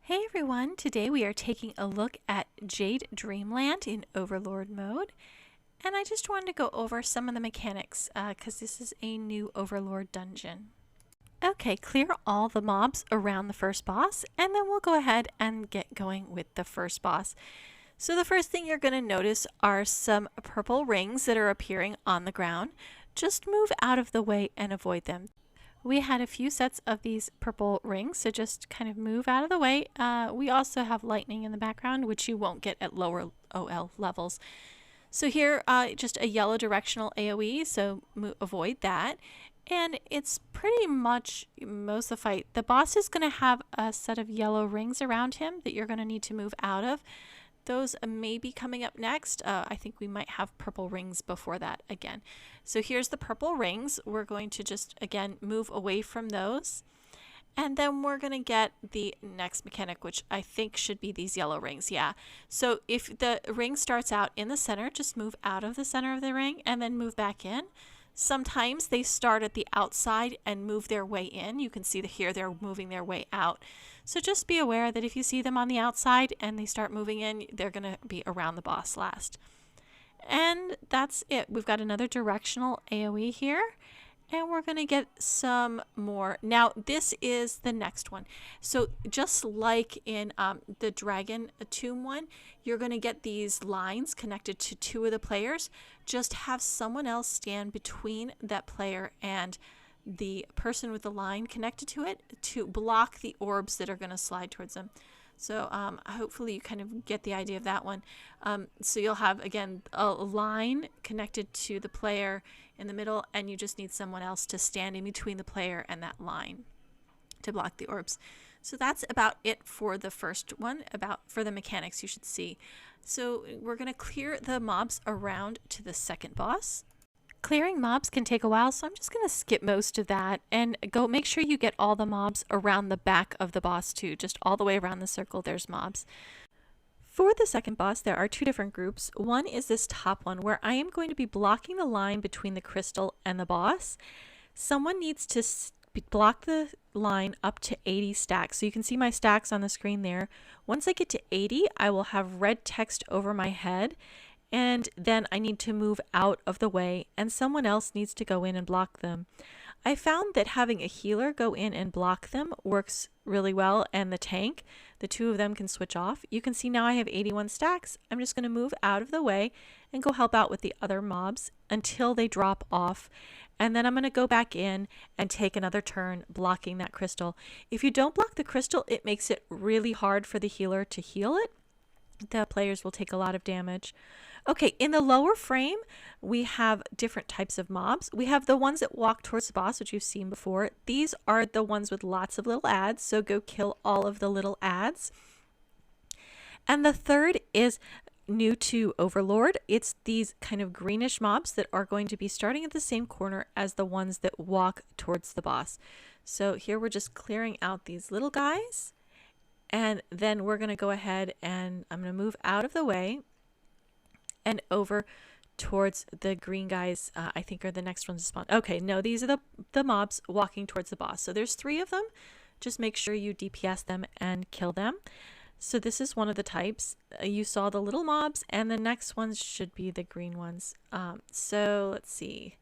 Hey everyone, today we are taking a look at Jade Dreamland in Overlord mode, and I just wanted to go over some of the mechanics because this is a new Overlord dungeon. Okay, clear all the mobs around the first boss, and then we'll go ahead and get going with the first boss. So the first thing you're going to notice are some purple rings that are appearing on the ground. Just move out of the way and avoid them. We had a few sets of these purple rings, so just kind of move out of the way. We also have lightning in the background, which you won't get at lower OL levels. So here, just a yellow directional AoE, so avoid that. And it's pretty much most of the fight. The boss is going to have a set of yellow rings around him that you're going to need to move out of. Those may be coming up next. I think we might have purple rings before that again. So here's the purple rings. We're going to just, again, move away from those. And then we're going to get the next mechanic, which I think should be these yellow rings. Yeah. So if the ring starts out in the center, just move out of the center of the ring and then move back in. Sometimes they start at the outside and move their way in. You can see that here they're moving their way out. So just be aware that if you see them on the outside and they start moving in, they're going to be around the boss last. And that's it. We've got another directional AoE here. And we're going to get some more. Now, this is the next one. So just like in the Dragon Tomb one, you're going to get these lines connected to two of the players. Just have someone else stand between that player and the person with the line connected to it to block the orbs that are going to slide towards them. So hopefully you kind of get the idea of that one. So you'll have, again, a line connected to the player in the middle, and you just need someone else to stand in between the player and that line to block the orbs. So that's about it for the first one, for the mechanics you should see. So we're going to clear the mobs around to the second boss. Clearing mobs can take a while, so I'm just going to skip most of that and go make sure you get all the mobs around the back of the boss too. Just all the way around the circle, there's mobs. For the second boss, there are two different groups. One is this top one where I am going to be blocking the line between the crystal and the boss. Someone needs to block the line up to 80 stacks. So you can see my stacks on the screen there. Once I get to 80, I will have red text over my head. And then I need to move out of the way and someone else needs to go in and block them. I found that having a healer go in and block them works really well, and the tank, the two of them can switch off. You can see now I have 81 stacks. I'm just going to move out of the way and go help out with the other mobs until they drop off. And then I'm going to go back in and take another turn blocking that crystal. If you don't block the crystal, it makes it really hard for the healer to heal it. The players will take a lot of damage. Okay, in the lower frame, we have different types of mobs. We have the ones that walk towards the boss, which you've seen before. These are the ones with lots of little ads, so go kill all of the little ads. And the third is new to Overlord. It's these kind of greenish mobs that are going to be starting at the same corner as the ones that walk towards the boss. So here we're just clearing out these little guys. And then we're going to go ahead and I'm going to move out of the way and over towards the green guys, I think are the next ones to spawn. Okay, no, these are the mobs walking towards the boss. So there's 3 of them. Just make sure you DPS them and kill them. So this is one of the types. You saw the little mobs, and the next ones should be the green ones. So let's see.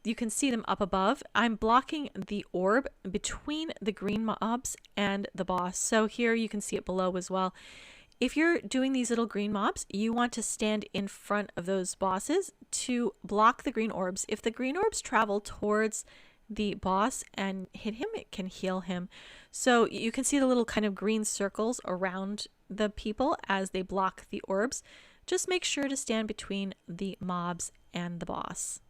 You can see them up above. I'm blocking the orb between the green mobs and the boss. So here you can see it below as well. If you're doing these little green mobs, you want to stand in front of those bosses to block the green orbs. If the green orbs travel towards the boss and hit him, it can heal him. So you can see the little kind of green circles around the people as they block the orbs. Just make sure to stand between the mobs and the boss.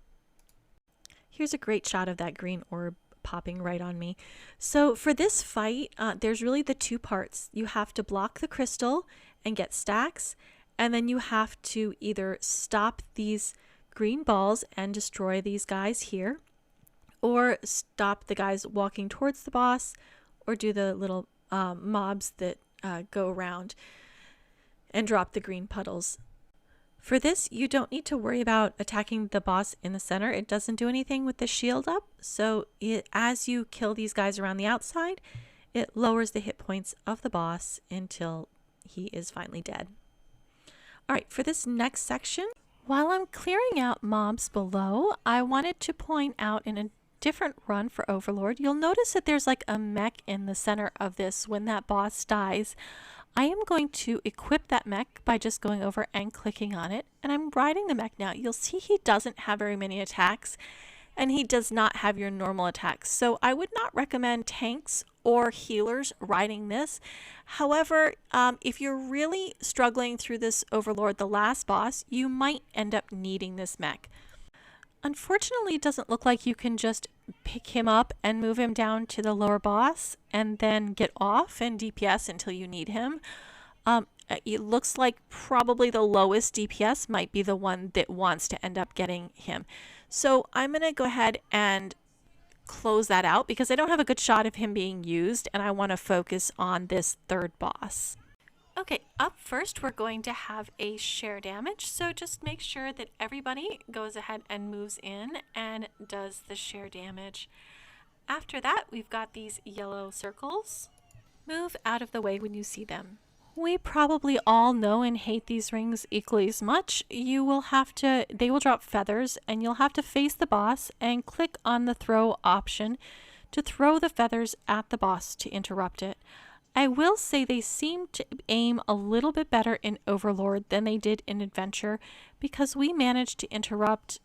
Here's a great shot of that green orb popping right on me. So for this fight, there's really the 2 parts. You have to block the crystal and get stacks, and then you have to either stop these green balls and destroy these guys here, or stop the guys walking towards the boss, or do the little mobs that go around and drop the green puddles. For this, you don't need to worry about attacking the boss in the center. It doesn't do anything with the shield up. So as you kill these guys around the outside, It lowers the hit points of the boss until he is finally dead. All right, for this next section, while I'm clearing out mobs below, I wanted to point out in a different run for Overlord, you'll notice that there's like a mech in the center of this when that boss dies. I am going to equip that mech by just going over and clicking on it, and I'm riding the mech now. You'll see he doesn't have very many attacks, and he does not have your normal attacks. So I would not recommend tanks or healers riding this. However, if you're really struggling through this Overlord, the last boss, you might end up needing this mech. Unfortunately, it doesn't look like you can just pick him up and move him down to the lower boss and then get off and DPS until you need him. It looks like probably the lowest DPS might be the one that wants to end up getting him. So I'm going to go ahead and close that out because I don't have a good shot of him being used and I want to focus on this third boss. Okay, up first we're going to have a share damage, so just make sure that everybody goes ahead and moves in and does the share damage. After that, we've got these yellow circles. Move out of the way when you see them. We probably all know and hate these rings equally as much. They will drop feathers and you'll have to face the boss and click on the throw option to throw the feathers at the boss to interrupt it. I will say they seem to aim a little bit better in Overlord than they did in Adventure because we managed to interrupt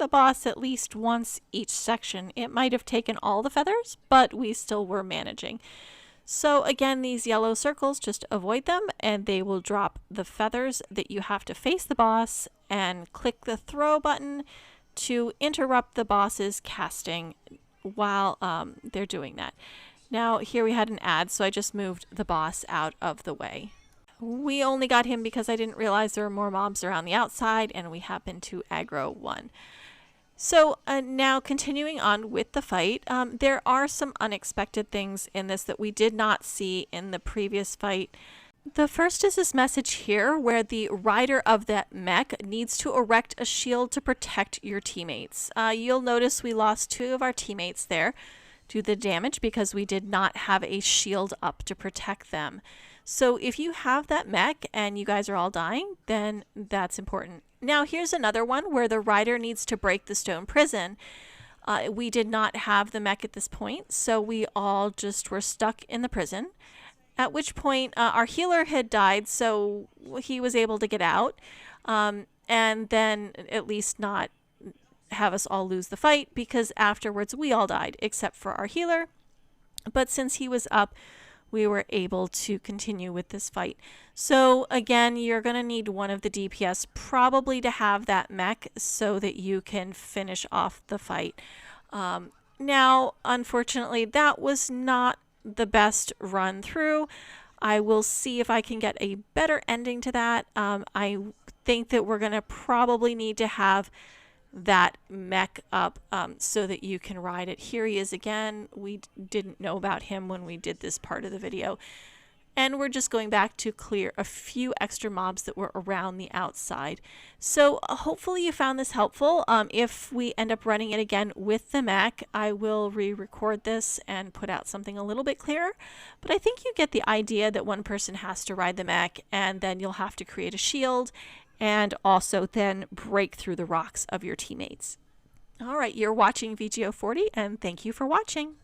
the boss at least once each section. It might have taken all the feathers, but we still were managing. So again, these yellow circles, just avoid them and they will drop the feathers that you have to face the boss and click the throw button to interrupt the boss's casting while they're doing that. Now here we had an ad, so I just moved the boss out of the way. We only got him because I didn't realize there were more mobs around the outside and we happened to aggro one. So now continuing on with the fight, there are some unexpected things in this that we did not see in the previous fight. The first is this message here where the rider of that mech needs to erect a shield to protect your teammates. You'll notice we lost 2 of our teammates there to the damage because we did not have a shield up to protect them. So if you have that mech and you guys are all dying, then that's important. Now here's another one where the rider needs to break the stone prison. We did not have the mech at this point, so we all just were stuck in the prison. At which point our healer had died, so he was able to get out and then at least not have us all lose the fight because afterwards we all died except for our healer. But since he was up, we were able to continue with this fight. So again, you're going to need one of the DPS probably to have that mech so that you can finish off the fight. Now, unfortunately, that was not the best run through. I will see if I can get a better ending to that. I think that we're going to probably need to have that mech up so that you can ride it. Here he is again. We didn't know about him when we did this part of the video. And we're just going back to clear a few extra mobs that were around the outside. So hopefully you found this helpful. If we end up running it again with the mech, I will re-record this and put out something a little bit clearer. But I think you get the idea that one person has to ride the mech and then you'll have to create a shield and also then break through the rocks of your teammates. All right, you're watching VGO40 and thank you for watching.